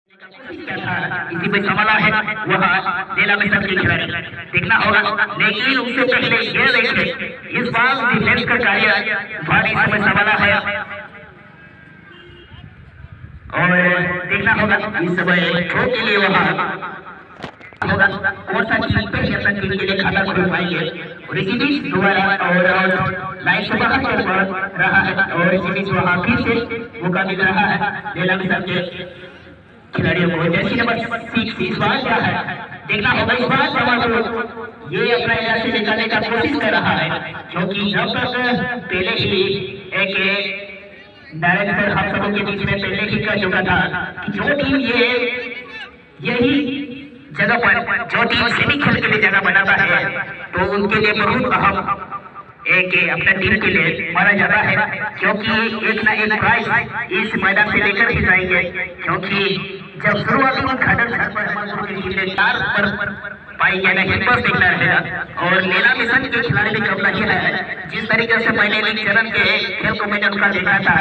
इसी पे संभाला है वह नीला मिशन के खिलाड़ी देखना होगा, लेकिन उससे पहले ये देखिए इस बार डिफेंस का कार्य भारी समय संभाला है और देखना होगा इस समय थ्रो के लिए वहाँ होगा कौन सा टीम पे अपना टीम के लिए खाता खोल पाएंगे और इसी बीच दोबारा और लाइन से बाहर चल रहा है और इसी बीच वहाँ फिर से मौका मिल रहा है नीला मिशन के खिलाड़ियों को। जैसी नंबर 6 इस बार क्या है देखना होगा, इस बार जमाल ये अपना इलाज से निकालने का कोशिश कर रहा है क्योंकि जब तक पहले ही एक डायरेक्टर हम सबों के बीच में पहले ही कह चुका था कि जो टीम यही जगह पर जो टीम सेमी खेल के लिए जगह बनाता है तो उनके लिए बहुत अहम एक अपने टीम के लिए माना जाता है क्योंकि एक ना एक प्राइज इस मैदान से लेकर ही जाएंगे क्योंकि जब शुरुआती उद्घाटन पर 4 पर पाएंगे ना बस देखना रहेगा और नीला मिशन के खिलाड़ी भी कब नहीं है जिस तरीके से मैंने लीग चरण के खेल को मैंने उनका देखा था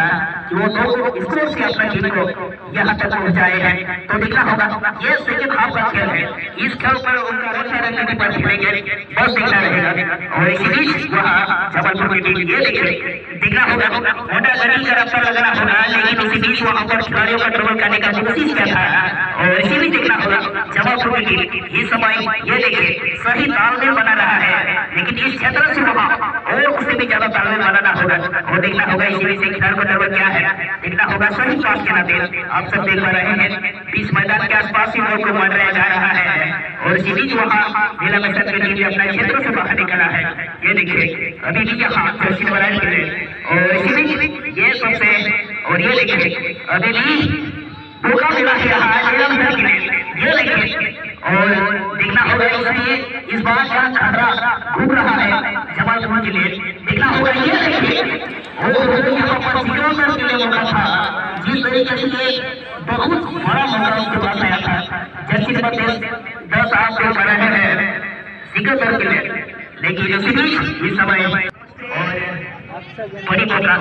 कि वो 2 स्कोर से अपना टीम को यहाँ तक पहुँचाए हैं तो देखना होगा ये सेकंड हाफ का खेल है, इस खेल पर उनका रक्षा रणनीति पर खेलेंगे बस देखना रहेगा और इसी बीच वहाँ जबलपुर की टीम ये देखना होगा मोटा गति का रफ्तार लगाना होगा लेकिन उसी बीच वहाँ पर खिलाड़ियों का ट्रबल करने का कोशिश किया था और इसी बीच देखना होगा जबलपुर की टीम इस समय ये देखिए सही तालमेल बना रहा है लेकिन इस क्षेत्र से वहाँ और उससे भी ज्यादा तालमेल बनाना होगा और देखना होगा इसी बीच खिलाड़ी का ट्रबल क्या है देखना होगा सही पास के नाते आप सब देख पा रहे हैं बीच मैदान के आसपास ही लोग को मंडराया जा रहा है और इसी बीच वहाँ नीला मिशन की टीम अपने क्षेत्र से बाहर निकला है। ये देखिए अभी भी यहाँ और इसी बीच ये सबसे और ये देखिए अभी भी मौका मिला है यहाँ नीला मिशन के लिए, ये देखिए और देखना होगा इसलिए इस बार का खतरा घूम रहा है जबलपुर के लिए देखना होगा ये देखिए और यहाँ पर सिकंदर के लिए मौका था जिस तरीके से बहुत बड़ा मौका उनके पास आया था जैसे नंबर 10 आप देख पा रहे हैं सिकंदर के लिए लेकिन उसी बीच इस समय बड़ी मौका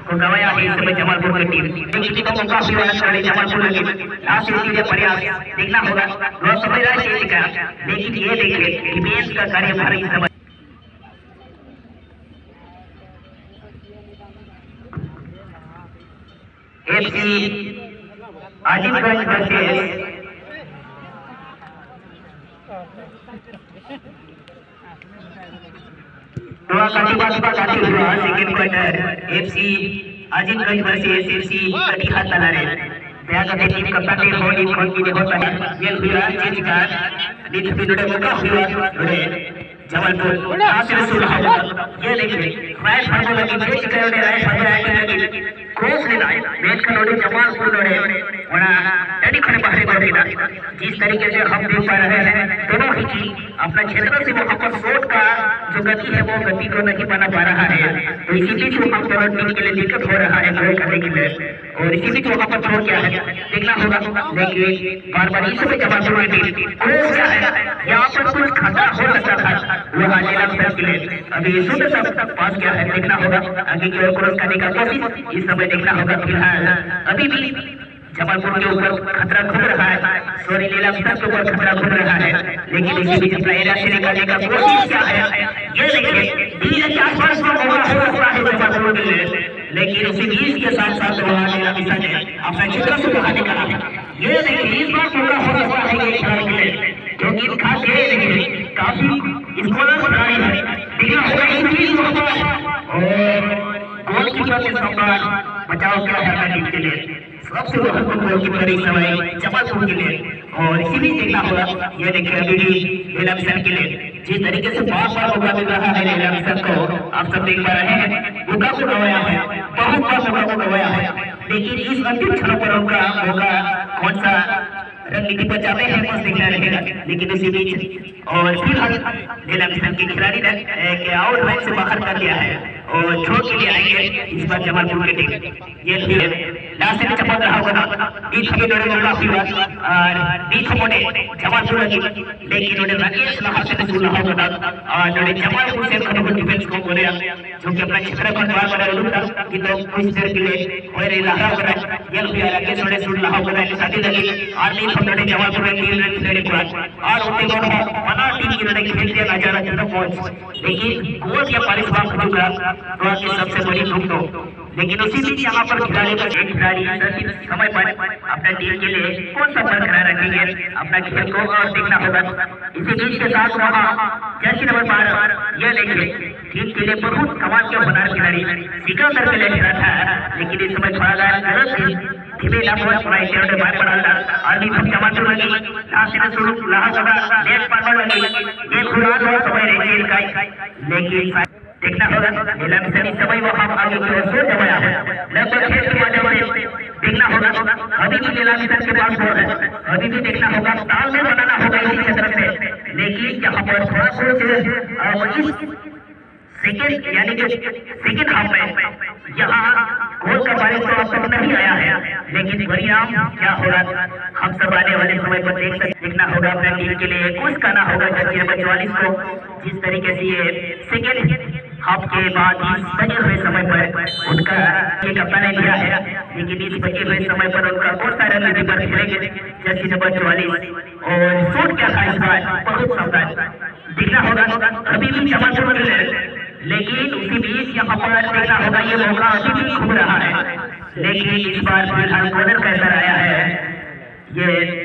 को गवाया है इस समय जबलपुर की टीम लेकिन मौका हुआ है जबलपुर की लास्ट सीरीज प्रयास देखना होगा बहुत समझदार चीज का लेकिन ये देखिए डिफेंस का कार्य भारी इस समय FC Azimganj versus second quarter FC Azimganj versus FC Katihar तलारे दयाकते टीम कप्तान ने होली खोल की होता है ये हुआ चेंज का नीचे बिनुड़े मौका हुआ रे जबलपुर आसिर सुलह ये देखिए राइट फाइनल लगी चेंज करे राइट फाइनल लगी क्रॉस लेना मैच का नोटे जमाल को नोटे वना एडी खने बाहर बढ़ेगा जिस तरीके से हम देख पा रहे हैं दोनों ही टीम अपना क्षेत्र से वहां पर शॉट का जो गति है वो गति को नहीं बना पा रहा है तो इसी बीच वहां पर टीम के लिए दिक्कत हो रहा है गोल करने के लिए और इसी बीच वहां पर छोड़ क्या है देखना होगा लेकिन बार बार इस समय जबलपुर की टीम क्रॉस क्या है यहाँ पर कुछ खतरा हो सकता था वहाँ नीला मिशन के लिए अभी शुद्ध सब पास क्या है देखना होगा आगे की ओर क्रॉस करने का कोशिश इस समय देखना होगा फिलहाल अभी भी जबलपुर के ऊपर खतरा घूम रहा है सॉरी नीला मिशन के ऊपर खतरा घूम रहा है लेकिन इसी बीच अपना एरिया से निकालने का कोशिश क्या है ये देखिए बीच के आसपास में मौका हो सकता है जबलपुर के लिए लेकिन उसी बीच के साथ साथ वहाँ नीला मिशन ने अपना क्षेत्र से बाहर निकाला ये देखिए इस बार मौका हो सकता है ये खिलाड़ी के लिए क्योंकि खास ये देखिए काफी स्कोरर खिलाड़ी है देखना होगा इस बीच और गोलकीपर के सम्मान बचाव क्या है टीम के लिए सबसे महत्वपूर्ण गोलकीपर इस समय जबलपुर के लिए और इसी बीच देखना होगा ये देखिए अभी भी नीला मिशन के लिए जिस तरीके से बहुत बार मौका मिल रहा है नीला मिशन को आप सब देख पा रहे हैं मौका को गवाया है बहुत बार मौका को गवाया है लेकिन इस अंतिम क्षण पर उनका मौका कौन सा रणनीति पर जाते हैं बस देखना रहेगा लेकिन इसी बीच और फिलहाल नीला मिशन के खिलाड़ी ने आउट लाइन से बाहर कर दिया है और थ्रो के लिए आएंगे इस बार जमालपुर के टीम। ये लास्ट में चपक रहा होगा बीच के दौरे में काफी बार और बीच मोड़े जमालपुर की, लेकिन उन्हें राकेश लहा से सुन रहा होगा और उन्हें जमालपुर से खत्म डिफेंस को बोले जो कि अपना क्षेत्र पर बार बार रुकता कि तो कुछ देर के लिए और रहा होगा ये भी राकेश उन्हें सुन रहा होगा शादी लगी और नहीं हम उन्हें जमालपुर में 3 रन लेने के बाद और उनके गोल बना टीम की उन्हें खेल दिया नजारा चुना पहुंच, लेकिन गोल या पारिश बात होगा तो आपकी सबसे बड़ी धूम तो। लेकिन उसी बीच यहाँ पर खिलाड़ी का एक खिलाड़ी समय पर अपने टीम के लिए कौन सा बरकरार रखेंगे अपना खेल को और देखना होगा। इसी बीच के साथ वहाँ जर्सी नंबर 12 यह लेंगे टीम के लिए बहुत कमाल के बनार खिलाड़ी सिकंदर के लिए खेला था, लेकिन इस समय थोड़ा गलत धीमे लाभवान पढ़ाई के बाहर पड़ा था और भी हम जमालपुर लगी लास्ट में शुरू लाहा सदा नेट पार लगी ये खुला हुआ समय रहेगी का, लेकिन देखना होगा नीलम से समय वहां आगे की ओर से जमाया है लगभग खेल के माध्यम से देखना होगा अभी भी नीलम के पास बॉल है, अभी भी देखना होगा तालमेल बनाना होगा इसी क्षेत्र से, लेकिन यहाँ पर थोड़ा सा सेकेंड यानी कि सेकेंड हाफ में यहाँ गोल का बारिश तो अब तक नहीं आया है, लेकिन परिणाम क्या होगा हम सब आने वाले समय पर देखना होगा। अपने टीम के लिए कुछ करना होगा जर्सी नंबर 44 को, जिस तरीके से ये सेकेंड हाफ के बाद इस बचे हुए समय पर उनका ये कप्तान किया है, लेकिन इस बचे हुए समय पर उनका कौन सा रन पर खेलेंगे जर्सी नंबर 44 और शॉट क्या था इस बार बहुत सावधान देखना होगा। अभी भी जमालपुर में लेकिन उसी बीच यहाँ पर देखना होगा ये मौका अभी भी घूम रहा है, लेकिन इस बार फिलहाल कॉर्नर कैसा आया है ये